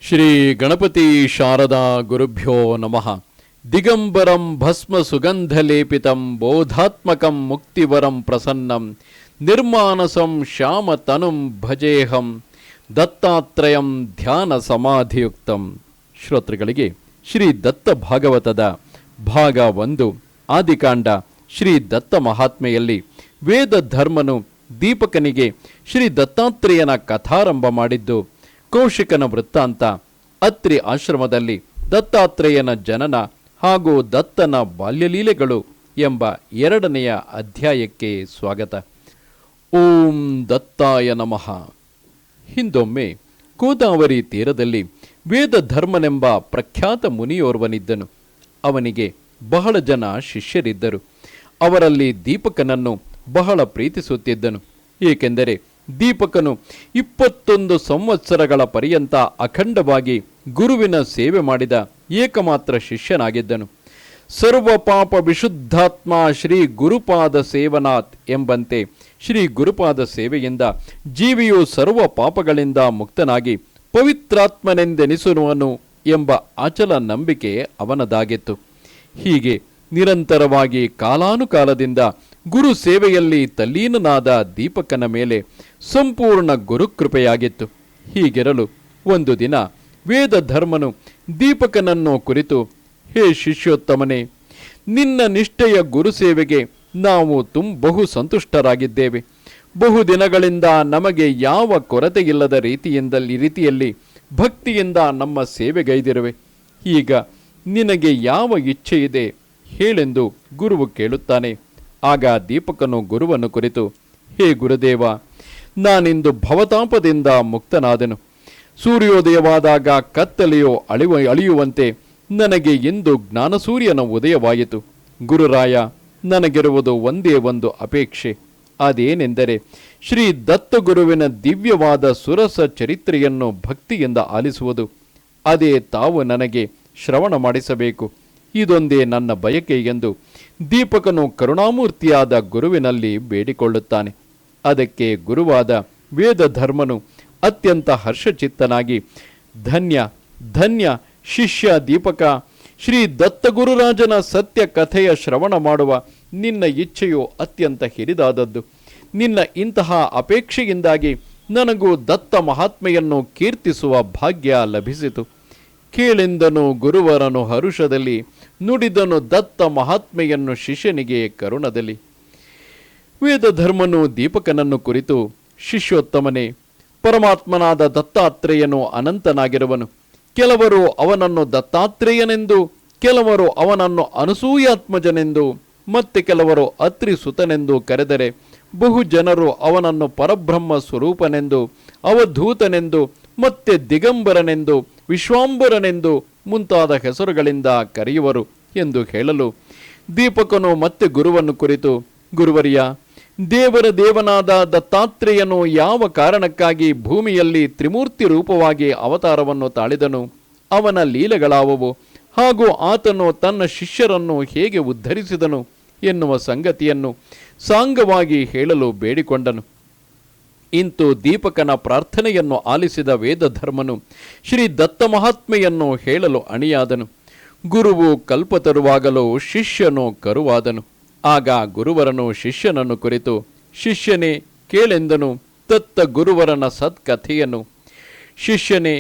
ಶ್ರೀ ಗಣಪತಿ ಶಾರದಾ ಗುರುಭ್ಯೋ ನಮಃ. ದಿಗಂಬರಂ ಭಸ್ಮ ಸುಗಂಧಲೇಪಿತಂ ಬೋಧಾತ್ಮಕಂ ಮುಕ್ತಿವರಂ ಪ್ರಸನ್ನಂ ನಿರ್ಮಾನಸಂ ಶ್ಯಾಮತನುಂ ಭಜೇಹಂ ದತ್ತಾತ್ರೇಯಂ ಧ್ಯಾನ ಸಮಾಧಿಯುಕ್ತಂ. ಶ್ರೋತೃಗಳಿಗೆ ಶ್ರೀ ದತ್ತ ಭಾಗವತದ ಭಾಗ 1 ಆದಿಕಾಂಡ ಶ್ರೀ ದತ್ತ ಮಹಾತ್ಮೆಯಲ್ಲಿ ವೇದ ಧರ್ಮನು ದೀಪಕನಿಗೆ ಶ್ರೀ ದತ್ತಾತ್ರೇಯನ ಕಥಾರಂಭ ಮಾಡಿದ್ದು, ಕೌಶಿಕನ ವೃತ್ತಾಂತ, ಅತ್ರಿ ಆಶ್ರಮದಲ್ಲಿ ದತ್ತಾತ್ರೇಯನ ಜನನ ಹಾಗೂ ದತ್ತನ ಬಾಲ್ಯಲೀಲೆಗಳು ಎಂಬ 2ನೆಯ ಅಧ್ಯಾಯಕ್ಕೆ ಸ್ವಾಗತ. ಓಂ ದತ್ತಾಯ ನಮಃ. ಹಿಂದೊಮ್ಮೆ ಗೋದಾವರಿ ತೀರದಲ್ಲಿ ವೇದ ಧರ್ಮನೆಂಬ ಪ್ರಖ್ಯಾತ ಮುನಿಯೋರ್ವನಿದ್ದನು. ಅವನಿಗೆ ಬಹಳ ಜನ ಶಿಷ್ಯರಿದ್ದರು. ಅವರಲ್ಲಿ ದೀಪಕನನ್ನು ಬಹಳ ಪ್ರೀತಿಸುತ್ತಿದ್ದನು. ಏಕೆಂದರೆ ದೀಪಕನು 21 ಸಂವತ್ಸರಗಳ ಪರ್ಯಂತ ಅಖಂಡವಾಗಿ ಗುರುವಿನ ಸೇವೆ ಮಾಡಿದ ಏಕಮಾತ್ರ ಶಿಷ್ಯನಾಗಿದ್ದನು. ಸರ್ವ ಪಾಪ ವಿಶುದ್ಧಾತ್ಮ ಶ್ರೀ ಗುರುಪಾದ ಸೇವನಾಥ್ ಎಂಬಂತೆ ಶ್ರೀ ಗುರುಪಾದ ಸೇವೆಯಿಂದ ಜೀವಿಯು ಸರ್ವ ಪಾಪಗಳಿಂದ ಮುಕ್ತನಾಗಿ ಪವಿತ್ರಾತ್ಮನೆಂದೆನಿಸುವನು ಎಂಬ ಅಚಲ ನಂಬಿಕೆ ಅವನದಾಗಿತ್ತು. ಹೀಗೆ ನಿರಂತರವಾಗಿ ಕಾಲಾನುಕಾಲದಿಂದ ಗುರು ಸೇವೆಯಲ್ಲಿ ತಲ್ಲೀನನಾದ ದೀಪಕನ ಮೇಲೆ ಸಂಪೂರ್ಣ ಗುರುಕೃಪೆಯಾಗಿತ್ತು. ಹೀಗಿರಲು ಒಂದು ದಿನ ವೇದ ಧರ್ಮನು ದೀಪಕನನ್ನು ಕುರಿತು, ಹೇ ಶಿಷ್ಯೋತ್ತಮನೇ, ನಿನ್ನ ನಿಷ್ಠೆಯ ಗುರು ಸೇವೆಗೆ ನಾವು ಬಹು ಸಂತುಷ್ಟರಾಗಿದ್ದೇವೆ. ಬಹುದಿನಗಳಿಂದ ನಮಗೆ ಯಾವ ಕೊರತೆಯಿಲ್ಲದ ರೀತಿಯಲ್ಲಿ ಭಕ್ತಿಯಿಂದ ನಮ್ಮ ಸೇವೆಗೈದಿರುವೆ. ಈಗ ನಿನಗೆ ಯಾವ ಇಚ್ಛೆ ಇದೆ ಹೇಳೆಂದು ಗುರುವು ಕೇಳುತ್ತಾನೆ. ಆಗ ದೀಪಕನು ಗುರುವನ್ನು ಕುರಿತು, ಹೇ ಗುರುದೇವ, ನಾನಿಂದು ಭವತಾಪದಿಂದ ಮುಕ್ತನಾದೆನು. ಸೂರ್ಯೋದಯವಾದಾಗ ಕತ್ತಲೆಯೋ ಅಳಿಯುವಂತೆ ನನಗೆ ಇಂದು ಜ್ಞಾನಸೂರ್ಯನ ಉದಯವಾಯಿತು. ಗುರುರಾಯ, ನನಗಿರುವುದು ಒಂದೇ ಒಂದು ಅಪೇಕ್ಷೆ. ಅದೇನೆಂದರೆ ಶ್ರೀ ದತ್ತಗುರುವಿನ ದಿವ್ಯವಾದ ಸುರಸ ಚರಿತ್ರೆಯನ್ನು ಭಕ್ತಿಯಿಂದ ಆಲಿಸುವುದು. ಅದೇ ತಾವು ನನಗೆ ಶ್ರವಣ ಮಾಡಿಸಬೇಕು. ಇದೊಂದೇ ನನ್ನ ಬಯಕೆ ಎಂದು ದೀಪಕನು ಕರುಣಾಮೂರ್ತಿಯಾದ ಗುರುವಿನಲ್ಲಿ ಬೇಡಿಕೊಳ್ಳುತ್ತಾನೆ. ಅದಕ್ಕೆ ಗುರುವಾದ ವೇದ ಧರ್ಮನು ಅತ್ಯಂತ ಹರ್ಷಚಿತ್ತನಾಗಿ, ಧನ್ಯ ಧನ್ಯ ಶಿಷ್ಯ ದೀಪಕ, ಶ್ರೀ ದತ್ತಗುರುರಾಜನ ಸತ್ಯ ಕಥೆಯ ಶ್ರವಣ ಮಾಡುವ ನಿನ್ನ ಇಚ್ಛೆಯು ಅತ್ಯಂತ ಹಿರಿದಾದದ್ದು. ನಿನ್ನ ಇಂತಹ ಅಪೇಕ್ಷೆಯಿಂದಾಗಿ ನನಗೂ ದತ್ತ ಮಹಾತ್ಮೆಯನ್ನು ಕೀರ್ತಿಸುವ ಭಾಗ್ಯ ಲಭಿಸಿತು. ಕೇಳೆಂದನು ಗುರುವರನು ಹರುಷದಲ್ಲಿ, ನುಡಿದನು ದತ್ತ ಮಹಾತ್ಮೆಯನ್ನು ಶಿಷ್ಯನಿಗೆ ಕರುಣದಲ್ಲಿ. ವೇದ ಧರ್ಮನು ದೀಪಕನನ್ನು ಕುರಿತು, ಶಿಷ್ಯೋತ್ತಮನೇ, ಪರಮಾತ್ಮನಾದ ದತ್ತಾತ್ರೇಯನು ಅನಂತನಾಗಿರುವನು. ಕೆಲವರು ಅವನನ್ನು ದತ್ತಾತ್ರೇಯನೆಂದು, ಕೆಲವರು ಅವನನ್ನು ಅನಸೂಯಾತ್ಮಜನೆಂದು, ಮತ್ತೆ ಕೆಲವರು ಅತ್ರಿ ಸುತನೆಂದು ಕರೆದರೆ, ಬಹು ಜನರು ಅವನನ್ನು ಪರಬ್ರಹ್ಮ ಸ್ವರೂಪನೆಂದು, ಅವಧೂತನೆಂದು, ಮತ್ತೆ ದಿಗಂಬರನೆಂದು, ವಿಶ್ವಾಂಬರನೆಂದು ಮುಂತಾದ ಹೆಸರುಗಳಿಂದ ಕರೆಯುವರು ಎಂದು ಹೇಳಲು, ದೀಪಕನು ಮತ್ತೆ ಗುರುವನ್ನು ಕುರಿತು, ಗುರುವರ್ಯ, ದೇವರ ದೇವನಾದ ದತ್ತಾತ್ರೇಯನು ಯಾವ ಕಾರಣಕ್ಕಾಗಿ ಭೂಮಿಯಲ್ಲಿ ತ್ರಿಮೂರ್ತಿ ರೂಪವಾಗಿ ಅವತಾರವನ್ನು ತಾಳಿದನು, ಅವನ ಲೀಲೆಗಳಾವುವು, ಹಾಗೂ ಆತನು ತನ್ನ ಶಿಷ್ಯರನ್ನು ಹೇಗೆ ಉದ್ಧರಿಸಿದನು ಎನ್ನುವ ಸಂಗತಿಯನ್ನು ಸಾಂಗವಾಗಿ ಹೇಳಲು ಬೇಡಿಕೊಂಡನು. ಇಂತು ದೀಪಕನ ಪ್ರಾರ್ಥನೆಯನ್ನು ಆಲಿಸಿದ ವೇದ ಧರ್ಮನು ಶ್ರೀ ದತ್ತ ಮಹಾತ್ಮೆಯನ್ನು ಹೇಳಲು ಅಣಿಯಾದನು. ಗುರುವು ಕಲ್ಪತರುವಾಗಲೂ ಶಿಷ್ಯನು ಕರುವಾದನು. ಆಗ ಗುರುವರನು ಶಿಷ್ಯನನ್ನು ಕುರಿತು, ಶಿಷ್ಯನೇ, ಕೇಳೆಂದನು ದತ್ತ ಗುರುವರನ ಸತ್ಕಥೆಯನ್ನು. ಶಿಷ್ಯನೇ,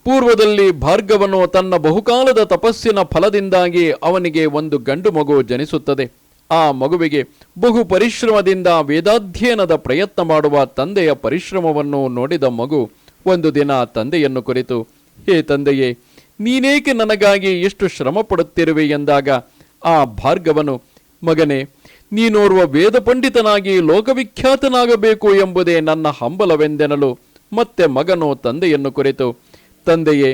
ಪೂರ್ವದಲ್ಲಿ ಭಾರ್ಗವನು ತನ್ನ ಬಹುಕಾಲದ ತಪಸ್ಸಿನ ಫಲದಿಂದಾಗಿ ಅವನಿಗೆ ಒಂದು ಗಂಡು ಮಗು ಜನಿಸುತ್ತದೆ. ಆ ಮಗುವಿಗೆ ಬಹು ಪರಿಶ್ರಮದಿಂದ ವೇದಾಧ್ಯಯನದ ಪ್ರಯತ್ನ ಮಾಡುವ ತಂದೆಯ ಪರಿಶ್ರಮವನ್ನು ನೋಡಿದ ಮಗು ಒಂದು ದಿನ ತಂದೆಯನ್ನು ಕುರಿತು, ಹೇ ತಂದೆಯೇ, ನೀನೇಕೆ ನನಗಾಗಿ ಎಷ್ಟು ಶ್ರಮ ಪಡುತ್ತಿರುವೆ ಎಂದಾಗ ಆ ಭಾರ್ಗವನು, ಮಗನೇ, ನೀನೋರ್ವ ವೇದ ಪಂಡಿತನಾಗಿ ಲೋಕವಿಖ್ಯಾತನಾಗಬೇಕು ಎಂಬುದೇ ನನ್ನ ಹಂಬಲವೆಂದೆನಲು ಮತ್ತೆ ಮಗನು ತಂದೆಯನ್ನು ಕುರಿತು, ತಂದೆಯೇ,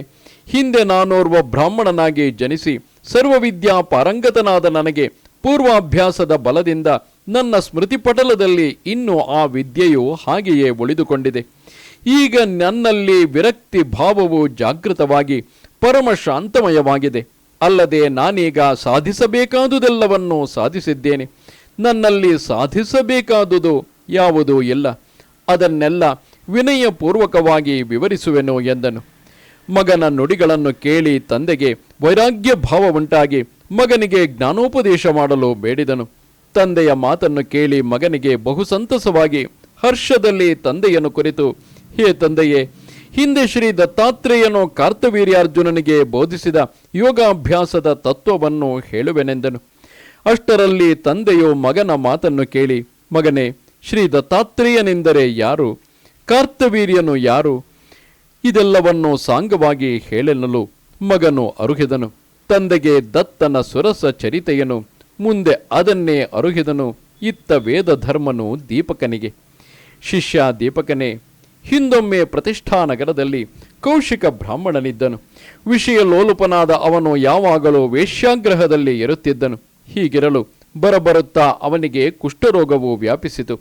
ಹಿಂದೆ ನಾನೋರ್ವ ಬ್ರಾಹ್ಮಣನಾಗಿ ಜನಿಸಿ ಸರ್ವವಿದ್ಯಾ ಪಾರಂಗತನಾದ ನನಗೆ ಪೂರ್ವಾಭ್ಯಾಸದ ಬಲದಿಂದ ನನ್ನ ಸ್ಮೃತಿಪಟಲದಲ್ಲಿ ಇನ್ನೂ ಆ ವಿದ್ಯೆಯು ಹಾಗೆಯೇ ಉಳಿದುಕೊಂಡಿದೆ. ಈಗ ನನ್ನಲ್ಲಿ ವಿರಕ್ತಿ ಭಾವವು ಜಾಗೃತವಾಗಿ ಪರಮ ಶಾಂತಮಯವಾಗಿದೆ. ಅಲ್ಲದೆ ನಾನೀಗ ಸಾಧಿಸಬೇಕಾದುದೆಲ್ಲವನ್ನೂ ಸಾಧಿಸಿದ್ದೇನೆ. ನನ್ನಲ್ಲಿ ಸಾಧಿಸಬೇಕಾದುದು ಯಾವುದೂ ಇಲ್ಲ. ಅದನ್ನೆಲ್ಲ ವಿನಯಪೂರ್ವಕವಾಗಿ ವಿವರಿಸುವೆನು ಎಂದನು. ಮಗನ ನುಡಿಗಳನ್ನು ಕೇಳಿ ತಂದೆಗೆ ವೈರಾಗ್ಯ ಭಾವ ಉಂಟಾಗಿ ಮಗನಿಗೆ ಜ್ಞಾನೋಪದೇಶ ಮಾಡಲು ಬೇಡಿದನು. ತಂದೆಯ ಮಾತನ್ನು ಕೇಳಿ ಮಗನಿಗೆ ಬಹು ಸಂತಸವಾಗಿ ಹರ್ಷದಲ್ಲಿ ತಂದೆಯನ್ನು ಕುರಿತು, ಹೇ ತಂದೆಯೇ, ಹಿಂದೆ ಶ್ರೀ ದತ್ತಾತ್ರೇಯನು ಕಾರ್ತವೀರ್ಯಾರ್ಜುನನಿಗೆ ಬೋಧಿಸಿದ ಯೋಗಾಭ್ಯಾಸದ ತತ್ವವನ್ನು ಹೇಳುವೆನೆಂದನು. ಅಷ್ಟರಲ್ಲಿ ತಂದೆಯು ಮಗನ ಮಾತನ್ನು ಕೇಳಿ, ಮಗನೇ, ಶ್ರೀ ದತ್ತಾತ್ರೇಯನೆಂದರೆ ಯಾರು, ಕಾರ್ತವೀರ್ಯನು ಯಾರು, ಇದೆಲ್ಲವನ್ನು ಸಾಂಗವಾಗಿ ಹೇಳೆನ್ನಲು ಮಗನು ಅರುಹಿದನು. ತಂದೆಗೆ ದತ್ತನ ಸುರಸ ಚರಿತೆಯನು, ಮುಂದೆ ಅದನ್ನೇ ಅರುಹಿದನು ಇತ್ತ ವೇದ ಧರ್ಮನು ದೀಪಕನಿಗೆ. ಶಿಷ್ಯ ದೀಪಕನೇ, ಹಿಂದೊಮ್ಮೆ ಪ್ರತಿಷ್ಠಾನಗರದಲ್ಲಿ ಕೌಶಿಕ ಬ್ರಾಹ್ಮಣನಿದ್ದನು. ವಿಷಯ ಲೋಲುಪನಾದ ಅವನು ಯಾವಾಗಲೂ ವೇಶ್ಯಾಗ್ರಹದಲ್ಲಿ ಇರುತ್ತಿದ್ದನು. ಹೀಗಿರಲು ಬರಬರುತ್ತಾ ಅವನಿಗೆ ಕುಷ್ಠರೋಗವು ವ್ಯಾಪಿಸಿತು.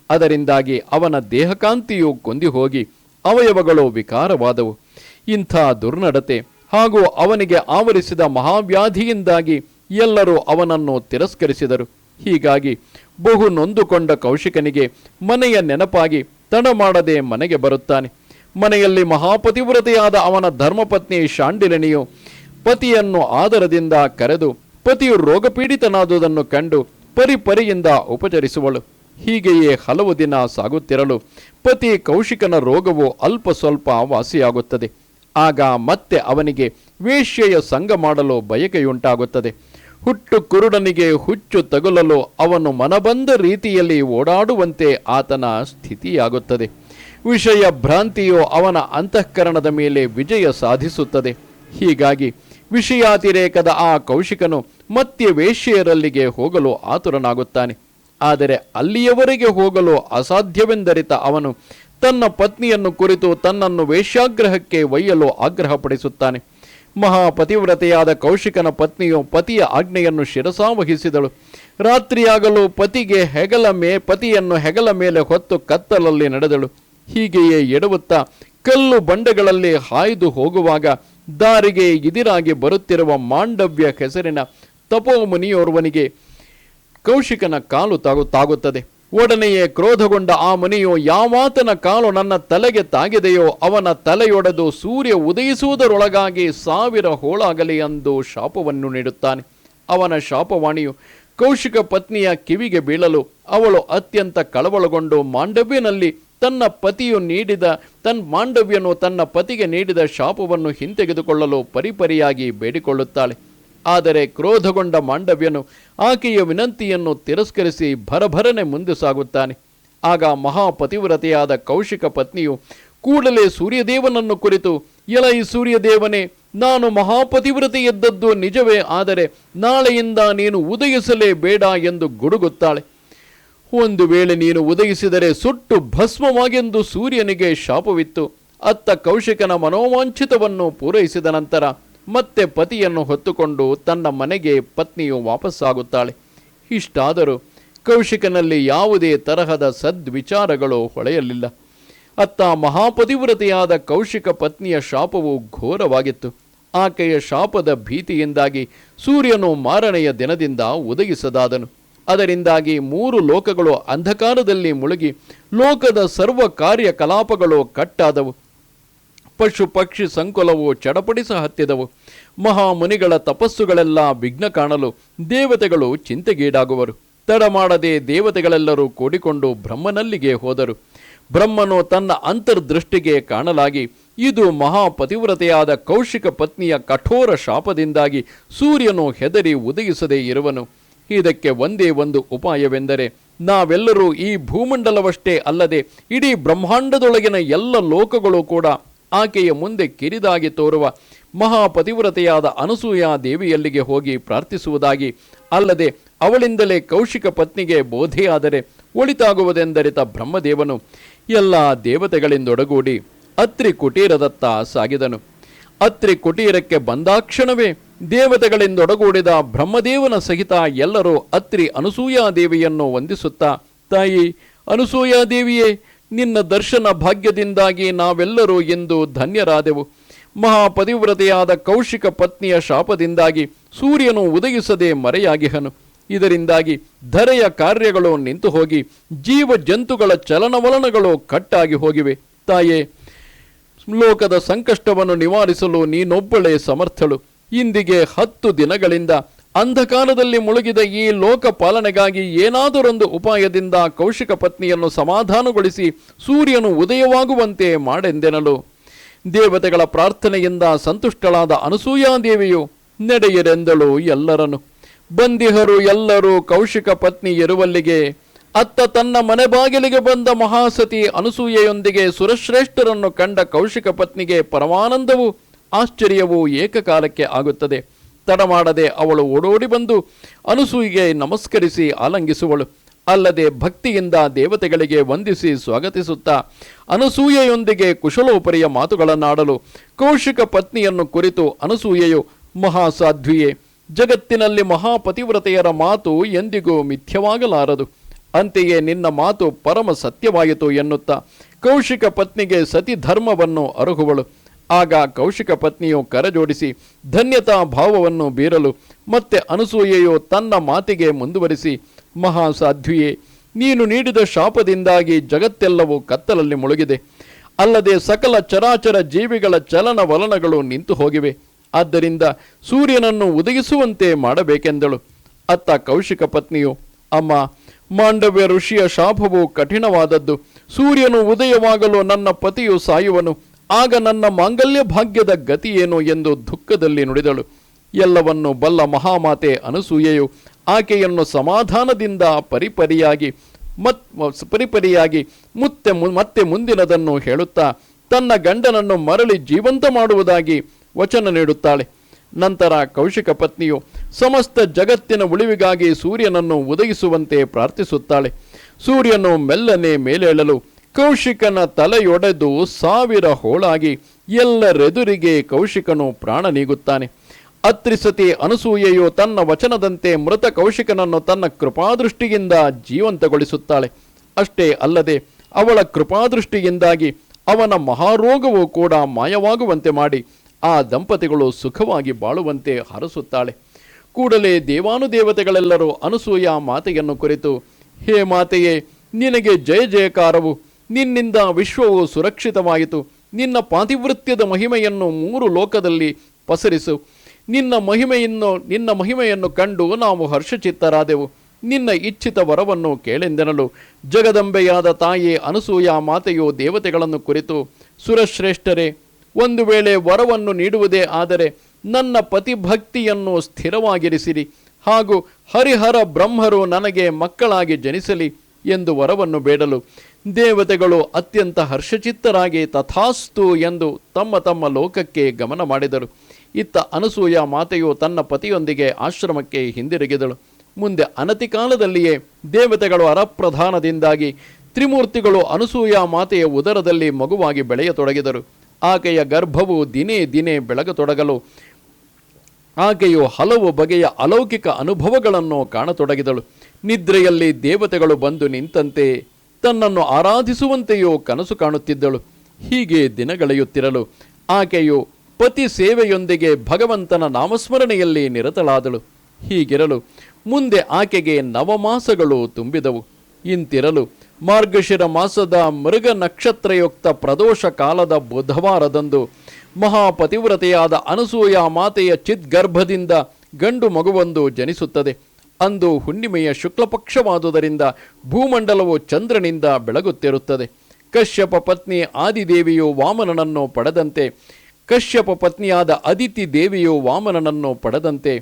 ಅದರಿಂದಾಗಿ ಅವನ ದೇಹಕಾಂತಿಯು ಕೊಂದಿ ಹೋಗಿ ಅವಯವಗಳು ವಿಕಾರವಾದವು. ಇಂಥ ದುರ್ನಡತೆ ಹಾಗೂ ಅವನಿಗೆ ಆವರಿಸಿದ ಮಹಾವ್ಯಾಧಿಯಿಂದಾಗಿ ಎಲ್ಲರೂ ಅವನನ್ನು ತಿರಸ್ಕರಿಸಿದರು. ಹೀಗಾಗಿ ಬಹು ನೊಂದುಕೊಂಡ ಕೌಶಿಕನಿಗೆ ಮನೆಯ ನೆನಪಾಗಿ ತಡ ಮಾಡದೆ ಮನೆಗೆ ಬರುತ್ತಾನೆ. ಮನೆಯಲ್ಲಿ ಮಹಾಪತಿವ್ರತೆಯಾದ ಅವನ ಧರ್ಮಪತ್ನಿ ಶಾಂಡಿಲನಿಯು ಪತಿಯನ್ನು ಆದರದಿಂದ ಕರೆದು ಪತಿಯು ರೋಗಪೀಡಿತನಾದುದನ್ನು ಕಂಡು ಪರಿಪರಿಯಿಂದ ಉಪಚರಿಸುವಳು. ಹೀಗೆಯೇ ಹಲವು ದಿನ ಸಾಗುತ್ತಿರಲು ಪತಿ ಕೌಶಿಕನ ರೋಗವು ಅಲ್ಪ ಸ್ವಲ್ಪ ವಾಸಿಯಾಗುತ್ತದೆ. ಆಗ ಮತ್ತೆ ಅವನಿಗೆ ವೇಶ್ಯೆಯ ಸಂಗ ಮಾಡಲು ಬಯಕೆಯುಂಟಾಗುತ್ತದೆ. ಹುಟ್ಟು ಕುರುಡನಿಗೆ ಹುಚ್ಚು ತಗುಲಲು ಅವನು ಮನಬಂದ ರೀತಿಯಲ್ಲಿ ಓಡಾಡುವಂತೆ ಆತನ ಸ್ಥಿತಿಯಾಗುತ್ತದೆ. ವಿಷಯ ಭ್ರಾಂತಿಯು ಅವನ ಅಂತಃಕರಣದ ಮೇಲೆ ವಿಜಯ ಸಾಧಿಸುತ್ತದೆ. ಹೀಗಾಗಿ ವಿಷಯಾತಿರೇಕದ ಆ ಕೌಶಿಕನು ಮತ್ತೆ ವೇಶ್ಯೆಯರಲ್ಲಿಗೆ ಹೋಗಲು ಆತುರನಾಗುತ್ತಾನೆ. ಆದರೆ ಅಲ್ಲಿಯವರೆಗೆ ಹೋಗಲು ಅಸಾಧ್ಯವೆಂದರಿತ ಅವನು ತನ್ನ ಪತ್ನಿಯನ್ನು ಕುರಿತು ತನ್ನನ್ನು ವೇಶ್ಯಾಗ್ರಹಕ್ಕೆ ಒಯ್ಯಲು ಆಗ್ರಹಪಡಿಸುತ್ತಾನೆ. ಮಹಾಪತಿವ್ರತೆಯಾದ ಕೌಶಿಕನ ಪತ್ನಿಯು ಪತಿಯ ಆಜ್ಞೆಯನ್ನು ಶಿರಸಾವಹಿಸಿದಳು. ರಾತ್ರಿಯಾಗಲು ಪತಿಯನ್ನು ಹೆಗಲ ಮೇಲೆ ಹೊತ್ತು ಕತ್ತಲಲ್ಲಿ ನಡೆದಳು. ಹೀಗೆಯೇ ಎಡವುತ್ತಾ ಕಲ್ಲು ಬಂಡೆಗಳಲ್ಲಿ ಹಾಯ್ದು ಹೋಗುವಾಗ ದಾರಿಗೆ ಎದಿರಾಗಿ ಬರುತ್ತಿರುವ ಮಾಂಡವ್ಯ ಹೆಸರಿನ ತಪೋಮುನಿಯೋರ್ವನಿಗೆ ಕೌಶಿಕನ ಕಾಲು ತಾಗುತ್ತದೆ. ಒಡನೆಯೇ ಕ್ರೋಧಗೊಂಡ ಆ ಮುನಿಯು, ಯಾವಾತನ ಕಾಲು ನನ್ನ ತಲೆಗೆ ತಾಗಿದೆಯೋ ಅವನ ತಲೆಯೊಡೆದು ಸೂರ್ಯ ಉದಯಿಸುವುದರೊಳಗಾಗಿ 1000 ಹೋಳಾಗಲಿ ಎಂದು ಶಾಪವನ್ನು ನೀಡುತ್ತಾನೆ. ಅವನ ಶಾಪವಾಣಿಯು ಕೌಶಿಕ ಪತ್ನಿಯ ಕಿವಿಗೆ ಬೀಳಲು ಅವಳು ಅತ್ಯಂತ ಕಳವಳಗೊಂಡು ಮಾಂಡವ್ಯನು ತನ್ನ ಪತಿಗೆ ನೀಡಿದ ಶಾಪವನ್ನು ಹಿಂತೆಗೆದುಕೊಳ್ಳಲು ಪರಿಪರಿಯಾಗಿ ಬೇಡಿಕೊಳ್ಳುತ್ತಾಳೆ. ಆದರೆ ಕ್ರೋಧಗೊಂಡ ಮಾಂಡವ್ಯನು ಆಕೆಯ ವಿನಂತಿಯನ್ನು ತಿರಸ್ಕರಿಸಿ ಭರಭರನೆ ಮುಂದೆ ಸಾಗುತ್ತಾನೆ. ಆಗ ಮಹಾಪತಿವ್ರತೆಯಾದ ಕೌಶಿಕ ಪತ್ನಿಯು ಕೂಡಲೇ ಸೂರ್ಯದೇವನನ್ನು ಕುರಿತು, ಎಲೈ ಸೂರ್ಯದೇವನೇ, ನಾನು ಮಹಾಪತಿವ್ರತೆಯದ್ದದ್ದು ನಿಜವೇ, ಆದರೆ ನಾಳೆಯಿಂದ ನೀನು ಉದಯಿಸಲೇಬೇಡ ಎಂದು ಗುಡುಗುತ್ತಾಳೆ. ಒಂದು ವೇಳೆ ನೀನು ಉದಯಿಸಿದರೆ ಸುಟ್ಟು ಭಸ್ಮವಾಗೆಂದು ಸೂರ್ಯನಿಗೆ ಶಾಪವಿತ್ತು. ಅತ್ತ ಕೌಶಿಕನ ಮನೋವಾಂಛಿತವನ್ನು ಪೂರೈಸಿದ ನಂತರ ಮತ್ತೆ ಪತಿಯನ್ನು ಹೊತ್ತುಕೊಂಡು ತನ್ನ ಮನೆಗೆ ಪತ್ನಿಯು ವಾಪಸ್ಸಾಗುತ್ತಾಳೆ. ಇಷ್ಟಾದರೂ ಕೌಶಿಕನಲ್ಲಿ ಯಾವುದೇ ತರಹದ ಸದ್ವಿಚಾರಗಳು ಹೊಳೆಯಲಿಲ್ಲ. ಅತ್ತ ಮಹಾಪತಿವ್ರತೆಯಾದ ಕೌಶಿಕ ಪತ್ನಿಯ ಶಾಪವು ಘೋರವಾಗಿತ್ತು. ಆಕೆಯ ಶಾಪದ ಭೀತಿಯಿಂದಾಗಿ ಸೂರ್ಯನು ಮಾರನೆಯ ದಿನದಿಂದ ಉದಯಿಸದಾದನು. ಅದರಿಂದಾಗಿ 3 ಲೋಕಗಳು ಅಂಧಕಾರದಲ್ಲಿ ಮುಳುಗಿ ಲೋಕದ ಸರ್ವ ಕಾರ್ಯಕಲಾಪಗಳು ಕಟ್ಟಾದವು. ಪಶು ಪಕ್ಷಿ ಸಂಕುಲವು ಚಡಪಡಿಸ ಹತ್ತಿದವು. ಮಹಾಮುನಿಗಳ ತಪಸ್ಸುಗಳೆಲ್ಲ ವಿಘ್ನ ಕಾಣಲು ದೇವತೆಗಳು ಚಿಂತೆಗೀಡಾಗುವರು. ತಡ ಮಾಡದೆ ದೇವತೆಗಳೆಲ್ಲರೂ ಕೂಡಿಕೊಂಡು ಬ್ರಹ್ಮನಲ್ಲಿಗೆ ಹೋದರು. ಬ್ರಹ್ಮನು ತನ್ನ ಅಂತರ್ದೃಷ್ಟಿಗೆ ಕಾಣಲಾಗಿ, ಇದು ಮಹಾಪತಿವ್ರತೆಯಾದ ಕೌಶಿಕ ಪತ್ನಿಯ ಕಠೋರ ಶಾಪದಿಂದಾಗಿ ಸೂರ್ಯನು ಹೆದರಿ ಉದಯಿಸದೇ ಇರುವನು. ಇದಕ್ಕೆ ಒಂದೇ ಒಂದು ಉಪಾಯವೆಂದರೆ, ನಾವೆಲ್ಲರೂ ಈ ಭೂಮಂಡಲವಷ್ಟೇ ಅಲ್ಲದೆ ಇಡೀ ಬ್ರಹ್ಮಾಂಡದೊಳಗಿನ ಎಲ್ಲ ಲೋಕಗಳು ಕೂಡ ಆಕೆಯ ಮುಂದೆ ಕಿರಿದಾಗಿ ತೋರುವ ಮಹಾಪತಿವ್ರತೆಯಾದ ಅನಸೂಯಾ ದೇವಿಯಲ್ಲಿಗೆ ಹೋಗಿ ಪ್ರಾರ್ಥಿಸುವುದಾಗಿ. ಅಲ್ಲದೆ ಅವಳಿಂದಲೇ ಕೌಶಿಕ ಪತ್ನಿಗೆ ಬೋಧೆಯಾದರೆ ಒಳಿತಾಗುವುದೆಂದರಿತ ಬ್ರಹ್ಮದೇವನು ಎಲ್ಲ ದೇವತೆಗಳಿಂದೊಡಗೂಡಿ ಅತ್ರಿ ಕುಟೀರದತ್ತ ಸಾಗಿದನು. ಅತ್ರಿ ಕುಟೀರಕ್ಕೆ ಬಂದಾಕ್ಷಣವೇ ದೇವತೆಗಳಿಂದೊಡಗೂಡಿದ ಬ್ರಹ್ಮದೇವನ ಸಹಿತ ಎಲ್ಲರೂ ಅತ್ರಿ ಅನಸೂಯಾದೇವಿಯನ್ನು ವಂದಿಸುತ್ತಾ, ತಾಯಿ ಅನಸೂಯಾದೇವಿಯೇ, ನಿನ್ನ ದರ್ಶನ ಭಾಗ್ಯದಿಂದಾಗಿ ನಾವೆಲ್ಲರೂ ಎಂದು ಧನ್ಯರಾದೆವು. ಮಹಾಪತಿವ್ರತೆಯಾದ ಕೌಶಿಕ ಪತ್ನಿಯ ಶಾಪದಿಂದಾಗಿ ಸೂರ್ಯನು ಉದಯಿಸದೆ ಮರೆಯಾಗಿಹನು. ಇದರಿಂದಾಗಿ ಧರೆಯ ಕಾರ್ಯಗಳು ನಿಂತು ಹೋಗಿ ಜೀವ ಜಂತುಗಳ ಚಲನವಲನಗಳು ಕಟ್ಟಾಗಿ ಹೋಗಿವೆ. ತಾಯೇ, ಲೋಕದ ಸಂಕಷ್ಟವನ್ನು ನಿವಾರಿಸಲು ನೀನೊಬ್ಬಳೇ ಸಮರ್ಥಳು. ಇಂದಿಗೆ 10 ದಿನಗಳಿಂದ ಅಂಧಕಾರದಲ್ಲಿ ಮುಳುಗಿದ ಈ ಲೋಕ ಪಾಲನೆಗಾಗಿ ಏನಾದರೊಂದು ಉಪಾಯದಿಂದ ಕೌಶಿಕ ಪತ್ನಿಯನ್ನು ಸಮಾಧಾನಗೊಳಿಸಿ ಸೂರ್ಯನು ಉದಯವಾಗುವಂತೆ ಮಾಡೆಂದೆನಲು. ದೇವತೆಗಳ ಪ್ರಾರ್ಥನೆಯಿಂದ ಸಂತುಷ್ಟಳಾದ ಅನಸೂಯಾದೇವಿಯು ನಡೆಯಿರೆಂದಳು ಎಲ್ಲರನ್ನು. ಬಂದಿಹರು ಎಲ್ಲರೂ ಕೌಶಿಕ ಪತ್ನಿ ಇರುವಲ್ಲಿಗೆ ಅತ್ತ ತನ್ನ ಮನೆ ಬಾಗಿಲಿಗೆ ಬಂದ ಮಹಾಸತಿ ಅನಸೂಯೆಯೊಂದಿಗೆ ಸುರಶ್ರೇಷ್ಠರನ್ನು ಕಂಡ ಕೌಶಿಕ ಪತ್ನಿಗೆ ಪರಮಾನಂದವೂ ಆಶ್ಚರ್ಯವೂ ಏಕಕಾಲಕ್ಕೆ ಆಗುತ್ತದೆ. ತಡಮಾಡದೆ ಅವಳು ಓಡೋಡಿ ಬಂದು ಅನಸೂಯೆಗೆ ನಮಸ್ಕರಿಸಿ ಆಲಂಗಿಸುವಳು. ಅಲ್ಲದೆ ಭಕ್ತಿಯಿಂದ ದೇವತೆಗಳಿಗೆ ವಂದಿಸಿ ಸ್ವಾಗತಿಸುತ್ತಾ ಅನಸೂಯೆಯೊಂದಿಗೆ ಕುಶಲೋಪರಿಯ ಮಾತುಗಳನ್ನಾಡಲು ಕೌಶಿಕ ಪತ್ನಿಯನ್ನು ಕುರಿತು ಅನಸೂಯೆಯು ಮಹಾಸಾಧ್ವಿಯೇ, ಜಗತ್ತಿನಲ್ಲಿ ಮಹಾಪತಿವ್ರತೆಯರ ಮಾತು ಎಂದಿಗೂ ಮಿಥ್ಯವಾಗಲಾರದು. ಅಂತೆಯೇ ನಿನ್ನ ಮಾತು ಪರಮ ಸತ್ಯವಾಯಿತು ಎನ್ನುತ್ತಾ ಕೌಶಿಕ ಪತ್ನಿಗೆ ಸತಿ ಧರ್ಮವನ್ನು ಅರುಹುವಳು. ಆಗ ಕೌಶಿಕ ಪತ್ನಿಯು ಕರಜೋಡಿಸಿ ಧನ್ಯತಾ ಭಾವವನ್ನು ಬೀರಲು ಮತ್ತೆ ಅನಸೂಯೆಯು ತನ್ನ ಮಾತಿಗೆ ಮುಂದುವರಿಸಿ, ಮಹಾಸಾಧ್ವಿಯೇ, ನೀನು ನೀಡಿದ ಶಾಪದಿಂದಾಗಿ ಜಗತ್ತೆಲ್ಲವೂ ಕತ್ತಲಲ್ಲಿ ಮುಳುಗಿದೆ. ಅಲ್ಲದೆ ಸಕಲ ಚರಾಚರ ಜೀವಿಗಳ ಚಲನವಲನಗಳು ನಿಂತು ಹೋಗಿವೆ. ಆದ್ದರಿಂದ ಸೂರ್ಯನನ್ನು ಉದಯಿಸುವಂತೆ ಮಾಡಬೇಕೆಂದಳು. ಅತ್ತ ಕೌಶಿಕ ಪತ್ನಿಯು, ಅಮ್ಮ, ಮಾಂಡವ್ಯ ಋಷಿಯ ಶಾಪವು ಕಠಿಣವಾದದ್ದು. ಸೂರ್ಯನು ಉದಯವಾಗಲು ನನ್ನ ಪತಿಯು ಸಾಯುವನು. ಆಗ ನನ್ನ ಮಾಂಗಲ್ಯ ಭಾಗ್ಯದ ಗತಿಯೇನು ಎಂದು ದುಃಖದಲ್ಲಿ ನುಡಿದಳು. ಎಲ್ಲವನ್ನು ಬಲ್ಲ ಮಹಾಮಾತೆ ಅನಸೂಯೆಯು ಆಕೆಯನ್ನು ಸಮಾಧಾನದಿಂದ ಪರಿಪರಿಯಾಗಿ ಮತ್ತೆ ಮುಂದಿನದನ್ನು ಹೇಳುತ್ತಾ ತನ್ನ ಗಂಡನನ್ನು ಮರಳಿ ಜೀವಂತ ಮಾಡುವುದಾಗಿ ವಚನ ನೀಡುತ್ತಾಳೆ. ನಂತರ ಕೌಶಿಕ ಪತ್ನಿಯು ಸಮಸ್ತ ಜಗತ್ತಿನ ಉಳಿವಿಗಾಗಿ ಸೂರ್ಯನನ್ನು ಉದಯಿಸುವಂತೆ ಪ್ರಾರ್ಥಿಸುತ್ತಾಳೆ. ಸೂರ್ಯನು ಮೆಲ್ಲನೆ ಮೇಲೇಳಲು ಕೌಶಿಕನ ತಲೆಯೊಡೆದು 1000 ಹೋಳಾಗಿ ಎಲ್ಲರೆದುರಿಗೆ ಕೌಶಿಕನು ಪ್ರಾಣ ನೀಗುತ್ತಾನೆ. ಅತ್ರಿಸತಿ ಅನಸೂಯೆಯು ತನ್ನ ವಚನದಂತೆ ಮೃತ ಕೌಶಿಕನನ್ನು ತನ್ನ ಕೃಪಾದೃಷ್ಟಿಯಿಂದ ಜೀವಂತಗೊಳಿಸುತ್ತಾಳೆ. ಅಷ್ಟೇ ಅಲ್ಲದೆ ಅವಳ ಕೃಪಾದೃಷ್ಟಿಯಿಂದಾಗಿ ಅವನ ಮಹಾರೋಗವು ಕೂಡ ಮಾಯವಾಗುವಂತೆ ಮಾಡಿ ಆ ದಂಪತಿಗಳು ಸುಖವಾಗಿ ಬಾಳುವಂತೆ ಹರಸುತ್ತಾಳೆ. ಕೂಡಲೇ ದೇವಾನುದೇವತೆಗಳೆಲ್ಲರೂ ಅನಸೂಯ ಮಾತೆಯನ್ನು ಕುರಿತು, ಹೇ ಮಾತೆಯೇ, ನಿನಗೆ ಜಯ ಜಯಕಾರವು. ನಿನ್ನಿಂದ ವಿಶ್ವವು ಸುರಕ್ಷಿತವಾಯಿತು. ನಿನ್ನ ಪಾತಿವೃತ್ಯದ ಮಹಿಮೆಯನ್ನು 3 ಲೋಕದಲ್ಲಿ ಪಸರಿಸು. ನಿನ್ನ ಮಹಿಮೆಯನ್ನು ಕಂಡು ನಾವು ಹರ್ಷಚಿತ್ತರಾದೆವು. ನಿನ್ನ ಇಚ್ಛಿತ ವರವನ್ನು ಕೇಳೆಂದೆನಲು ಜಗದಂಬೆಯಾದ ತಾಯಿ ಅನಸೂಯ ಮಾತೆಯು ದೇವತೆಗಳನ್ನು ಕುರಿತು, ಸುರಶ್ರೇಷ್ಠರೇ, ಒಂದು ವೇಳೆ ವರವನ್ನು ನೀಡುವುದೇ ಆದರೆ ನನ್ನ ಪತಿಭಕ್ತಿಯನ್ನು ಸ್ಥಿರವಾಗಿರಿಸಿರಿ. ಹಾಗೂ ಹರಿಹರ ಬ್ರಹ್ಮರು ನನಗೆ ಮಕ್ಕಳಾಗಿ ಜನಿಸಲಿ ಎಂದು ವರವನ್ನು ಬೇಡಲು ದೇವತೆಗಳು ಅತ್ಯಂತ ಹರ್ಷಚಿತ್ತರಾಗಿ ತಥಾಸ್ತು ಎಂದು ತಮ್ಮ ತಮ್ಮ ಲೋಕಕ್ಕೆ ಗಮನ ಮಾಡಿದರು. ಇತ್ತ ಅನಸೂಯ ಮಾತೆಯು ತನ್ನ ಪತಿಯೊಂದಿಗೆ ಆಶ್ರಮಕ್ಕೆ ಹಿಂದಿರುಗಿದಳು. ಮುಂದೆ ಅನತಿ ಕಾಲದಲ್ಲಿಯೇ ದೇವತೆಗಳು ಅರಪ್ರಧಾನದಿಂದಾಗಿ ತ್ರಿಮೂರ್ತಿಗಳು ಅನಸೂಯ ಮಾತೆಯ ಉದರದಲ್ಲಿ ಮಗುವಾಗಿ ಬೆಳೆಯತೊಡಗಿದರು. ಆಕೆಯ ಗರ್ಭವು ದಿನೇ ದಿನೇ ಬೆಳಗತೊಡಗಲು ಆಕೆಯು ಹಲವು ಬಗೆಯ ಅಲೌಕಿಕ ಅನುಭವಗಳನ್ನು ಕಾಣತೊಡಗಿದಳು. ನಿದ್ರೆಯಲ್ಲಿ ದೇವತೆಗಳು ಬಂದು ನಿಂತಂತೆ ತನ್ನನ್ನು ಆರಾಧಿಸುವಂತೆಯೂ ಕನಸು ಕಾಣುತ್ತಿದ್ದಳು. ಹೀಗೆ ದಿನಗಳೆಯುತ್ತಿರಲು ಆಕೆಯು ಪತಿ ಸೇವೆಯೊಂದಿಗೆ ಭಗವಂತನ ನಾಮಸ್ಮರಣೆಯಲ್ಲಿ ನಿರತಳಾದಳು. ಹೀಗಿರಲು ಮುಂದೆ ಆಕೆಗೆ 9 ಮಾಸಗಳು ತುಂಬಿದವು. ಇಂತಿರಲು ಮಾರ್ಗಶಿರ ಮಾಸದ ಮೃಗ ನಕ್ಷತ್ರಯುಕ್ತ ಪ್ರದೋಷ ಕಾಲದ ಬುಧವಾರದಂದು ಮಹಾಪತಿವ್ರತೆಯಾದ ಅನಸೂಯ ಮಾತೆಯ ಚಿದ್ಗರ್ಭದಿಂದ ಗಂಡು ಮಗುವೊಂದು ಜನಿಸುತ್ತದೆ. ಅಂದು ಹುಣ್ಣಿಮೆಯ ಶುಕ್ಲಪಕ್ಷವಾದುದರಿಂದ ಭೂಮಂಡಲವು ಚಂದ್ರನಿಂದ ಬೆಳಗುತ್ತಿರುತ್ತದೆ. ಕಶ್ಯಪ ಪತ್ನಿ ಆದಿದೇವಿಯು ವಾಮನನನ್ನು ಪಡೆದಂತೆ, ಕಶ್ಯಪ ಪತ್ನಿಯಾದ ಅದಿತಿ ದೇವಿಯು ವಾಮನನನ್ನು ಪಡೆದಂತೆ,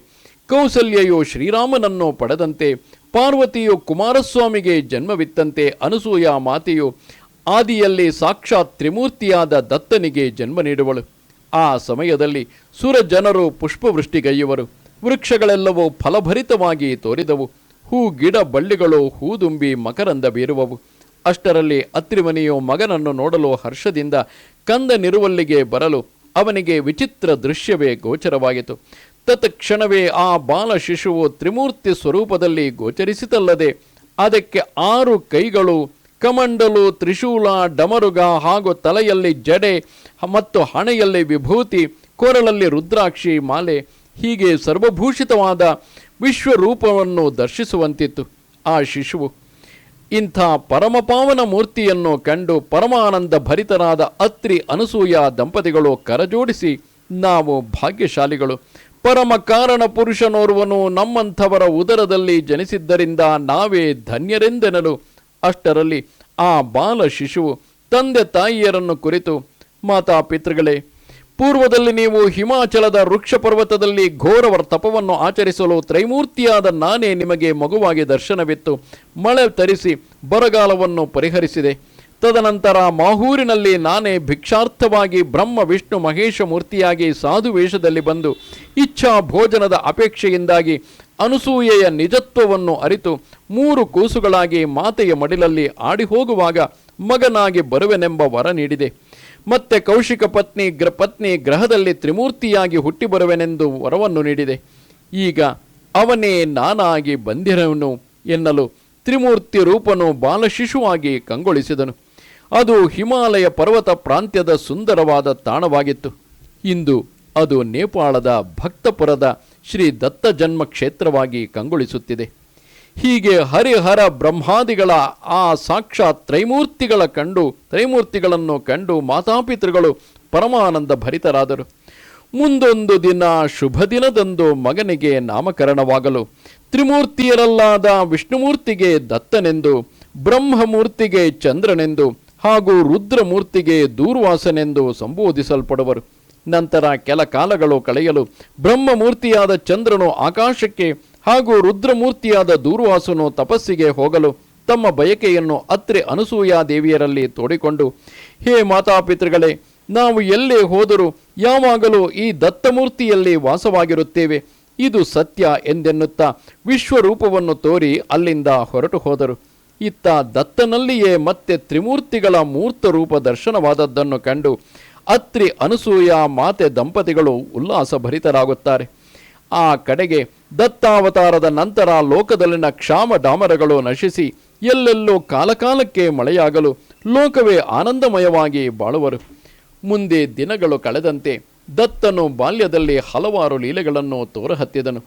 ಕೌಸಲ್ಯೆಯು ಶ್ರೀರಾಮನನ್ನು ಪಡೆದಂತೆ, ಪಾರ್ವತಿಯು ಕುಮಾರಸ್ವಾಮಿಗೆ ಜನ್ಮವಿತ್ತಂತೆ ಅನಸೂಯ ಮಾತೆಯು ಆದಿಯಲ್ಲಿ ಸಾಕ್ಷಾತ್ ತ್ರಿಮೂರ್ತಿಯಾದ ದತ್ತನಿಗೆ ಜನ್ಮ ನೀಡುವಳು. ಆ ಸಮಯದಲ್ಲಿ ಸುರ ಜನರು ಪುಷ್ಪವೃಷ್ಟಿಗೈಯುವರು. ವೃಕ್ಷಗಳೆಲ್ಲವೂ ಫಲಭರಿತವಾಗಿ ತೋರಿದವು. ಹೂ ಗಿಡ ಬಳ್ಳಿಗಳು ಹೂದುಂಬಿ ಮಕರಂದ ಬೀರುವವು. ಅಷ್ಟರಲ್ಲಿ ಅತ್ರಿಮನಿಯು ಮಗನನ್ನು ನೋಡಲು ಹರ್ಷದಿಂದ ಕಂದನಿರುವಲ್ಲಿಗೆ ಬರಲು ಅವನಿಗೆ ವಿಚಿತ್ರ ದೃಶ್ಯವೇ ಗೋಚರವಾಯಿತು. ತತ್ಕ್ಷಣವೇ ಆ ಬಾಲ ಶಿಶುವು ತ್ರಿಮೂರ್ತಿ ಸ್ವರೂಪದಲ್ಲಿ ಗೋಚರಿಸಿತಲ್ಲದೆ ಅದಕ್ಕೆ 6 ಕೈಗಳು, ಕಮಂಡಲು, ತ್ರಿಶೂಲ, ಡಮರುಗ ಹಾಗೂ ತಲೆಯಲ್ಲಿ ಜಡೆ ಮತ್ತು ಹಣೆಯಲ್ಲಿ ವಿಭೂತಿ, ಕೊರಳಲ್ಲಿ ರುದ್ರಾಕ್ಷಿ ಮಾಲೆ, ಹೀಗೆ ಸರ್ವಭೂಷಿತವಾದ ವಿಶ್ವರೂಪವನ್ನು ದರ್ಶಿಸುವಂತಿತ್ತು ಆ ಶಿಶುವು. ಇಂಥ ಪರಮಪಾವನ ಮೂರ್ತಿಯನ್ನು ಕಂಡು ಪರಮಾನಂದ ಭರಿತರಾದ ಅತ್ರಿ ಅನಸೂಯ ದಂಪತಿಗಳು ಕರಜೋಡಿಸಿ, ನಾವು ಭಾಗ್ಯಶಾಲಿಗಳು, ಪರಮ ಕಾರಣ ಪುರುಷನೋರ್ವನು ನಮ್ಮಂಥವರ ಉದರದಲ್ಲಿ ಜನಿಸಿದ್ದರಿಂದ ನಾವೇ ಧನ್ಯರೆಂದೆನಲು. ಅಷ್ಟರಲ್ಲಿ ಆ ಬಾಲ ಶಿಶುವು ತಂದೆ ತಾಯಿಯರನ್ನು ಕುರಿತು, ಮಾತಾಪಿತೃಗಳೇ, ಪೂರ್ವದಲ್ಲಿ ನೀವು ಹಿಮಾಚಲದ ವೃಕ್ಷ ಪರ್ವತದಲ್ಲಿ ಘೋರವರ ತಪವನ್ನು ಆಚರಿಸಲು ತ್ರೈಮೂರ್ತಿಯಾದ ನಾನೇ ನಿಮಗೆ ಮಗುವಾಗಿ ದರ್ಶನವಿತ್ತು ಮಳೆ ತರಿಸಿ ಬರಗಾಲವನ್ನು ಪರಿಹರಿಸಿದೆ. ತದನಂತರ ಮಾಹೂರಿನಲ್ಲಿ ನಾನೇ ಭಿಕ್ಷಾರ್ಥವಾಗಿ ಬ್ರಹ್ಮ ವಿಷ್ಣು ಮಹೇಶ ಮೂರ್ತಿಯಾಗಿ ಸಾಧು ವೇಷದಲ್ಲಿ ಬಂದು ಇಚ್ಛಾ ಭೋಜನದ ಅಪೇಕ್ಷೆಯಿಂದಾಗಿ ಅನಸೂಯೆಯ ನಿಜತ್ವವನ್ನು ಅರಿತು 3 ಕೂಸುಗಳಾಗಿ ಮಾತೆಯ ಮಡಿಲಲ್ಲಿ ಆಡಿ ಹೋಗುವಾಗ ಮಗನಾಗಿ ಬರುವೆನೆಂಬ ವರ ನೀಡಿದೆ. ಮತ್ತೆ ಕೌಶಿಕ ಪತ್ನಿ ಗ್ರಹದಲ್ಲಿ ತ್ರಿಮೂರ್ತಿಯಾಗಿ ಹುಟ್ಟಿ ಬರುವೆನೆಂದು ವರವನ್ನು ನೀಡಿದೆ. ಈಗ ಅವನೇ ನಾನಾಗಿ ಬಂದಿರವನು ಎನ್ನಲು ತ್ರಿಮೂರ್ತಿ ರೂಪನು ಬಾಲಶಿಶುವಾಗಿ ಕಂಗೊಳಿಸಿದನು. ಅದು ಹಿಮಾಲಯ ಪರ್ವತ ಪ್ರಾಂತ್ಯದ ಸುಂದರವಾದ ತಾಣವಾಗಿತ್ತು. ಇಂದು ಅದು ನೇಪಾಳದ ಭಕ್ತಪುರದ ಶ್ರೀ ದತ್ತ ಜನ್ಮ ಕ್ಷೇತ್ರವಾಗಿ ಕಂಗೊಳಿಸುತ್ತಿದೆ. ಹೀಗೆ ಹರಿಹರ ಬ್ರಹ್ಮಾದಿಗಳ ಆ ಸಾಕ್ಷಾತ್ ತ್ರೈಮೂರ್ತಿಗಳನ್ನು ಕಂಡು ಮಾತಾಪಿತೃಗಳು ಪರಮಾನಂದ ಭರಿತರಾದರು. ಮುಂದೊಂದು ದಿನ ಶುಭ ದಿನದಂದು ಮಗನಿಗೆ ನಾಮಕರಣವಾಗಲು ತ್ರಿಮೂರ್ತಿಯರಲ್ಲಾದ ವಿಷ್ಣುಮೂರ್ತಿಗೆ ದತ್ತನೆಂದು, ಬ್ರಹ್ಮಮೂರ್ತಿಗೆ ಚಂದ್ರನೆಂದು ಹಾಗೂ ರುದ್ರಮೂರ್ತಿಗೆ ದೂರ್ವಾಸನೆಂದು ಸಂಬೋಧಿಸಲ್ಪಡುವರು. ನಂತರ ಕೆಲ ಕಾಲಗಳು ಕಳೆಯಲು ಬ್ರಹ್ಮಮೂರ್ತಿಯಾದ ಚಂದ್ರನು ಆಕಾಶಕ್ಕೆ ಹಾಗೂ ರುದ್ರಮೂರ್ತಿಯಾದ ದೂರ್ವಾಸನು ತಪಸ್ಸಿಗೆ ಹೋಗಲು ತಮ್ಮ ಬಯಕೆಯನ್ನು ಅತ್ರಿ ಅನಸೂಯಾದೇವಿಯರಲ್ಲಿ ತೋಡಿಕೊಂಡು, ಹೇ ಮಾತಾಪಿತೃಗಳೇ, ನಾವು ಎಲ್ಲೇ ಹೋದರೂ ಯಾವಾಗಲೂ ಈ ದತ್ತಮೂರ್ತಿಯಲ್ಲಿ ವಾಸವಾಗಿರುತ್ತೇವೆ, ಇದು ಸತ್ಯ ಎಂದೆನ್ನುತ್ತಾ ವಿಶ್ವರೂಪವನ್ನು ತೋರಿ ಅಲ್ಲಿಂದ ಹೊರಟು ಹೋದರು. ಇತ್ತ ದತ್ತನಲ್ಲಿಯೇ ಮತ್ತೆ ತ್ರಿಮೂರ್ತಿಗಳ ಮೂರ್ತ ರೂಪ ದರ್ಶನವಾದದ್ದನ್ನು ಕಂಡು ಅತ್ರಿ ಅನಸೂಯ ಮಾತೆ ದಂಪತಿಗಳು ಉಲ್ಲಾಸಭರಿತರಾಗುತ್ತಾರೆ. ಆ ಕಡೆಗೆ ದತ್ತಾವತಾರದ ನಂತರ ಲೋಕದಲ್ಲಿನ ಕ್ಷಾಮ ಡಾಮರಗಳು ನಶಿಸಿ ಎಲ್ಲೆಲ್ಲೋ ಕಾಲಕಾಲಕ್ಕೆ ಮಳೆಯಾಗಲು ಲೋಕವೇ ಆನಂದಮಯವಾಗಿ ಬಾಳುವರು. ಮುಂದೆ ದಿನಗಳು ಕಳೆದಂತೆ ದತ್ತನು ಬಾಲ್ಯದಲ್ಲಿ ಹಲವಾರು ಲೀಲೆಗಳನ್ನು ತೋರಹತ್ತಿದನು.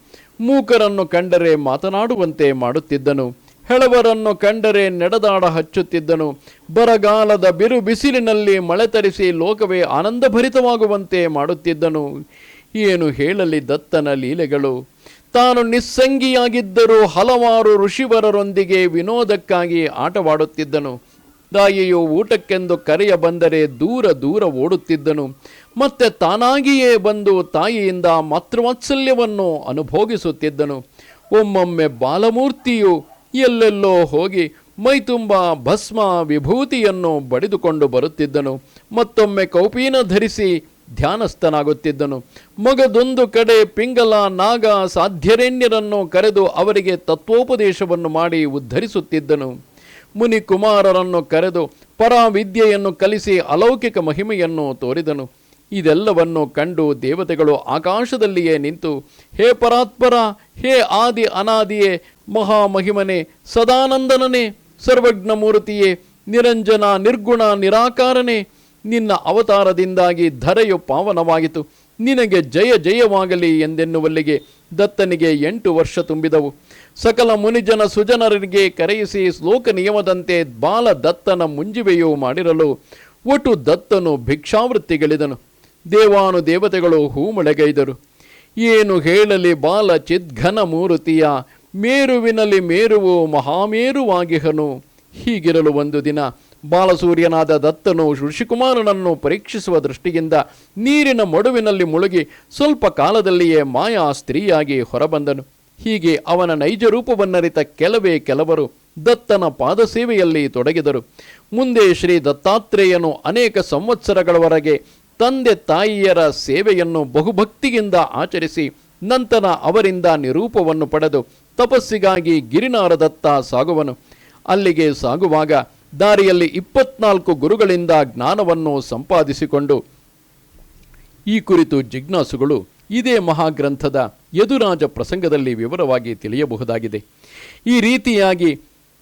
ಮೂಕರನ್ನು ಕಂಡರೆ ಮಾತನಾಡುವಂತೆ ಮಾಡುತ್ತಿದ್ದನು. ಹೆಳವರನ್ನು ಕಂಡರೆ ನೆಡದಾಡ ಹಚ್ಚುತ್ತಿದ್ದನು. ಬರಗಾಲದ ಬಿರು ಬಿಸಿಲಿನಲ್ಲಿ ಮಳೆ ತರಿಸಿ ಲೋಕವೇ ಆನಂದಭರಿತವಾಗುವಂತೆ ಮಾಡುತ್ತಿದ್ದನು. ಏನು ಹೇಳಲಿ ದತ್ತನ ಲೀಲೆಗಳು. ತಾನು ನಿಸ್ಸಂಗಿಯಾಗಿದ್ದರೂ ಹಲವಾರು ಋಷಿವರರೊಂದಿಗೆ ವಿನೋದಕ್ಕಾಗಿ ಆಟವಾಡುತ್ತಿದ್ದನು. ತಾಯಿಯು ಊಟಕ್ಕೆಂದು ಕರೆಯ ಬಂದರೆ ದೂರ ದೂರ ಓಡುತ್ತಿದ್ದನು. ಮತ್ತೆ ತಾನಾಗಿಯೇ ಬಂದು ತಾಯಿಯಿಂದ ಮಾತೃವಾತ್ಸಲ್ಯವನ್ನು ಅನುಭೋಗಿಸುತ್ತಿದ್ದನು. ಒಮ್ಮೊಮ್ಮೆ ಬಾಲಮೂರ್ತಿಯು ಎಲ್ಲೆಲ್ಲೋ ಹೋಗಿ ಮೈತುಂಬ ಭಸ್ಮ ವಿಭೂತಿಯನ್ನು ಬಡಿದುಕೊಂಡು ಬರುತ್ತಿದ್ದನು. ಮತ್ತೊಮ್ಮೆ ಕೌಪೀನ ಧರಿಸಿ ಧ್ಯಾನಸ್ಥನಾಗುತ್ತಿದ್ದನು. ಮಗದೊಂದು ಕಡೆ ಪಿಂಗಲ ನಾಗ ಸಾಧ್ಯರೇಣ್ಯರನ್ನು ಕರೆದು ಅವರಿಗೆ ತತ್ವೋಪದೇಶವನ್ನು ಮಾಡಿ ಉದ್ಧರಿಸುತ್ತಿದ್ದನು. ಮುನಿಕುಮಾರರನ್ನು ಕರೆದು ಪರಾವಿದ್ಯೆಯನ್ನು ಕಲಿಸಿ ಅಲೌಕಿಕ ಮಹಿಮೆಯನ್ನು ತೋರಿದನು. ಇದೆಲ್ಲವನ್ನು ಕಂಡು ದೇವತೆಗಳು ಆಕಾಶದಲ್ಲಿಯೇ ನಿಂತು, ಹೇ ಪರಾತ್ಪರ, ಹೇ ಆದಿ ಅನಾದಿಯೇ, ಮಹಾಮಹಿಮನೆ, ಸದಾನಂದನನೇ, ಸರ್ವಜ್ಞ ಮೂರ್ತಿಯೇ, ನಿರಂಜನ ನಿರ್ಗುಣ ನಿರಾಕಾರನೇ, ನಿನ್ನ ಅವತಾರದಿಂದಾಗಿ ಧರೆಯು ಪಾವನವಾಯಿತು, ನಿನಗೆ ಜಯ ಜಯವಾಗಲಿ ಎಂದೆನ್ನುವಲ್ಲಿಗೆ ದತ್ತನಿಗೆ 8 ವರ್ಷ ತುಂಬಿದವು. ಸಕಲ ಮುನಿಜನ ಸುಜನರಿಗೆ ಕರೆಯಿಸಿ ಶ್ಲೋಕ ನಿಯಮದಂತೆ ಬಾಲ ದತ್ತನ ಮುಂಜಿವೆಯೂ ಮಾಡಿರಲು ಒಟ್ಟು ದತ್ತನು ಭಿಕ್ಷಾವೃತ್ತಿಗಳಿದನು. ದೇವಾನು ದೇವತೆಗಳು ಹೂಮಳೆಗೈದರು. ಏನು ಹೇಳಲಿ ಬಾಲ ಚಿದ್ಘನ ಮೂರುತಿಯ, ಮೇರುವಿನಲ್ಲಿ ಮೇರುವು ಮಹಾಮೇರುವಾಗಿಹನು. ಹೀಗಿರಲು ಒಂದು ದಿನ ಬಾಲಸೂರ್ಯನಾದ ದತ್ತನು ಋಷಿಕುಮಾರನನ್ನು ಪರೀಕ್ಷಿಸುವ ದೃಷ್ಟಿಯಿಂದ ನೀರಿನ ಮಡುವಿನಲ್ಲಿ ಮುಳುಗಿ ಸ್ವಲ್ಪ ಕಾಲದಲ್ಲಿಯೇ ಮಾಯಾ ಸ್ತ್ರೀಯಾಗಿ ಹೊರಬಂದನು. ಹೀಗೆ ಅವನ ನೈಜ ರೂಪವನ್ನರಿತ ಕೆಲವರು ದತ್ತನ ಪಾದಸೇವೆಯಲ್ಲಿ ತೊಡಗಿದರು. ಮುಂದೆ ಶ್ರೀ ದತ್ತಾತ್ರೇಯನು ಅನೇಕ ಸಂವತ್ಸರಗಳವರೆಗೆ ತಂದೆ ತಾಯಿಯರ ಸೇವೆಯನ್ನು ಬಹುಭಕ್ತಿಯಿಂದ ಆಚರಿಸಿ ನಂತರ ಅವರಿಂದ ನಿರೂಪವನ್ನು ಪಡೆದು ತಪಸ್ಸಿಗಾಗಿ ಗಿರಿನಾರ ದತ್ತ ಸಾಗುವನು. ಅಲ್ಲಿಗೆ ಸಾಗುವಾಗ ದಾರಿಯಲ್ಲಿ 24 ಗುರುಗಳಿಂದ ಜ್ಞಾನವನ್ನು ಸಂಪಾದಿಸಿಕೊಂಡು, ಈ ಕುರಿತು ಜಿಜ್ಞಾಸುಗಳು ಇದೇ ಮಹಾಗ್ರಂಥದ ಯದುರಾಜ ಪ್ರಸಂಗದಲ್ಲಿ ವಿವರವಾಗಿ ತಿಳಿಯಬಹುದಾಗಿದೆ. ಈ ರೀತಿಯಾಗಿ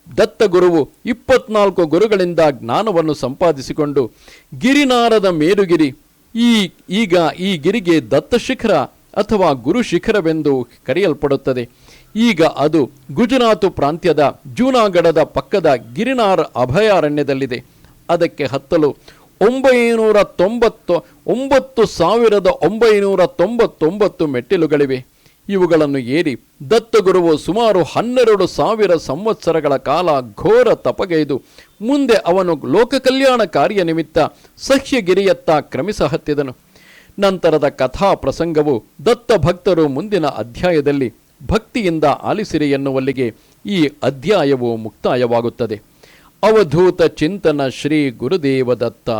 ದತ್ತಗುರುವು 24 ಗುರುಗಳಿಂದ ಜ್ಞಾನವನ್ನು ಸಂಪಾದಿಸಿಕೊಂಡು ಗಿರಿನಾರದ ಮೇರುಗಿರಿ, ಈಗ ಈ ಗಿರಿಗೆ ದತ್ತಶಿಖರ ಅಥವಾ ಗುರು ಶಿಖರವೆಂದು ಕರೆಯಲ್ಪಡುತ್ತದೆ. ಈಗ ಅದು ಗುಜರಾತು ಪ್ರಾಂತ್ಯದ ಜೂನಾಗಢದ ಪಕ್ಕದ ಗಿರಿನಾರ್ ಅಭಯಾರಣ್ಯದಲ್ಲಿದೆ. ಅದಕ್ಕೆ ಹತ್ತಲು 999 ಮೆಟ್ಟಿಲುಗಳಿವೆ. ಇವುಗಳನ್ನು ಏರಿ ದತ್ತಗುರುವು ಸುಮಾರು 12,000 ಸಂವತ್ಸರಗಳ ಕಾಲ ಘೋರ ತಪಗೈದು ಮುಂದೆ ಅವನು ಲೋಕ ಕಲ್ಯಾಣ ಕಾರ್ಯ ನಿಮಿತ್ತ ಸಹ್ಯಗಿರಿಯತ್ತ ಕ್ರಮಿಸ ಹತ್ತಿದನು. ನಂತರದ ಕಥಾ ಪ್ರಸಂಗವು ದತ್ತ ಭಕ್ತರು ಮುಂದಿನ ಅಧ್ಯಾಯದಲ್ಲಿ ಭಕ್ತಿಯಿಂದ ಆಲಿಸಿರಿ ಎನ್ನುವಲ್ಲಿಗೆ ಈ ಅಧ್ಯಾಯವು ಮುಕ್ತಾಯವಾಗುತ್ತದೆ. ಅವಧೂತ ಚಿಂತನ ಶ್ರೀ ಗುರುದೇವ ದತ್ತ.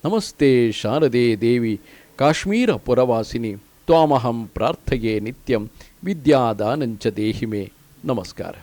ನಮಸ್ತೆ ಶಾರದೆ ದೇವಿ ಕಾಶ್ಮೀರ ಪುರವಾಸಿನಿ ತ್ವಾಮಹಂ ಪ್ರಾರ್ಥಯೇ ನಿತ್ಯಂ ವಿದ್ಯಾದಾನಂಚ ದೇಹಿಮೆ. ನಮಸ್ಕಾರ.